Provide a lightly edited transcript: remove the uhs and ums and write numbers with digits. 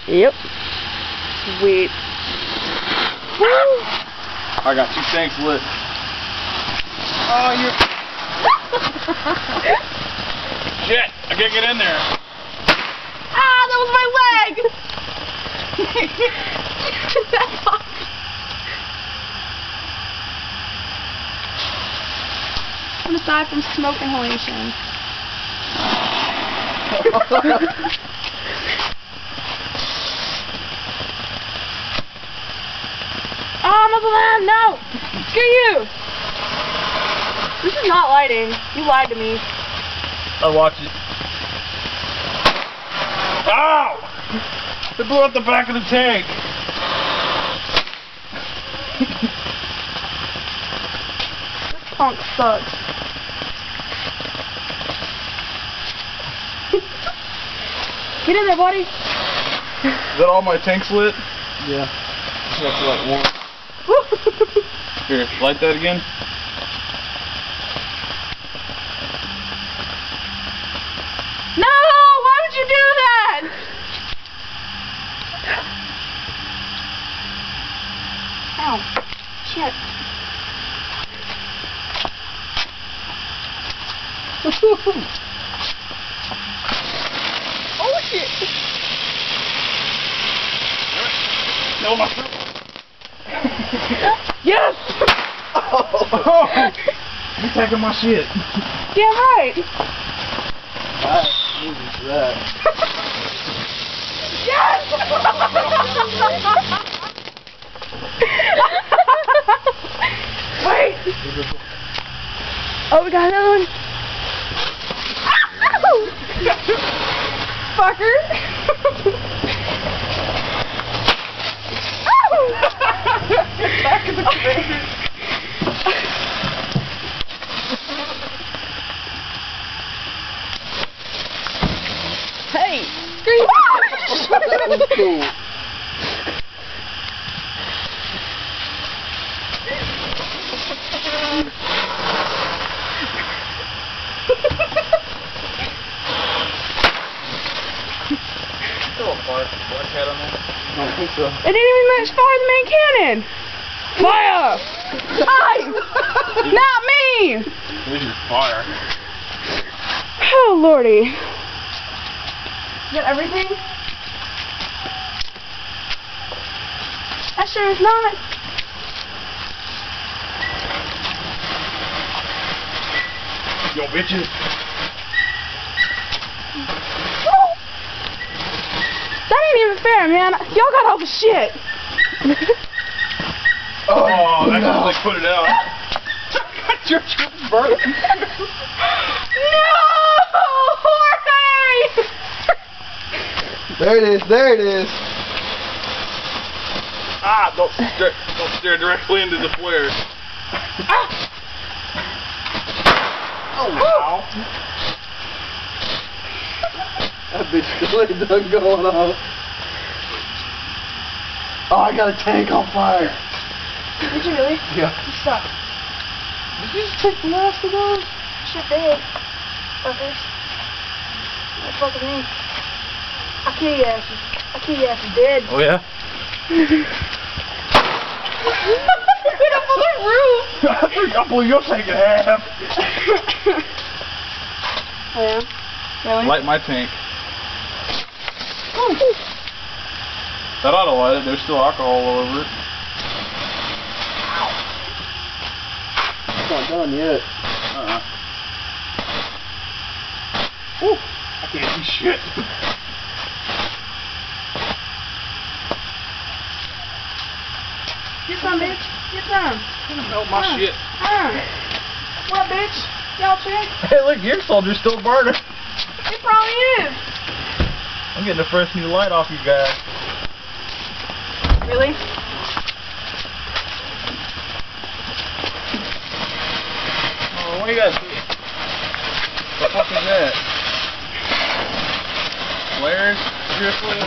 Yep. Sweet. Woo! I got 2 tanks lit. Oh, you're... Shit, I can't get in there. Ah, that was my leg! I'm aside from smoke inhalation. Oh, Muscle Man, no! Screw you! This is not lighting. You lied to me. I watched it. Ow! It blew up the back of the tank. This punk sucks. Get in there, buddy. Is that all my tanks lit? Yeah. That's like 1. Here, light that again. No! Why would you do that? Ow. Shit. Oh shit. No, my foot. Yes! Oh! You're taking my shit. Damn right. Alright, moving for that. Yes! Wait. Oh, we got another one. Fucker. Back in the crater. Hey! Scream! That was cool. Still a black hat on there? I don't think so. It didn't even match fire the main cannon! Fire! Not me! This is fire. Oh, lordy. Is that everything? That sure is not. Yo, bitches. That ain't even fair, man. Y'all got all the shit. Oh, that no. Like put it out. Your burn. No! Jorge! There it is, there it is. Ah, don't stare directly into the flare. Ah. Oh, wow. That bitch still ain't done going off. Oh, I got a tank on fire. Did you really? Yeah. You suck. Did you just take the last of those? Sure did. Fuckers. What fuck with me? I'll kill your asses. I'll kill your asses dead. Oh, yeah? Get up on the roof! I believe you're taking half. Oh, yeah? Really? Light my tank. Oh. That ought to light it. There's still alcohol all over it. It's not done yet. Ooh, I can't see shit. Get some, bitch. Get some. Melt my shit. What, bitch? Y'all chick? Hey, look, your soldier's still burning. It probably is. I'm getting a fresh new light off you guys. Really? Oh, what do you guys do? What the fuck is that? Flares? Seriously?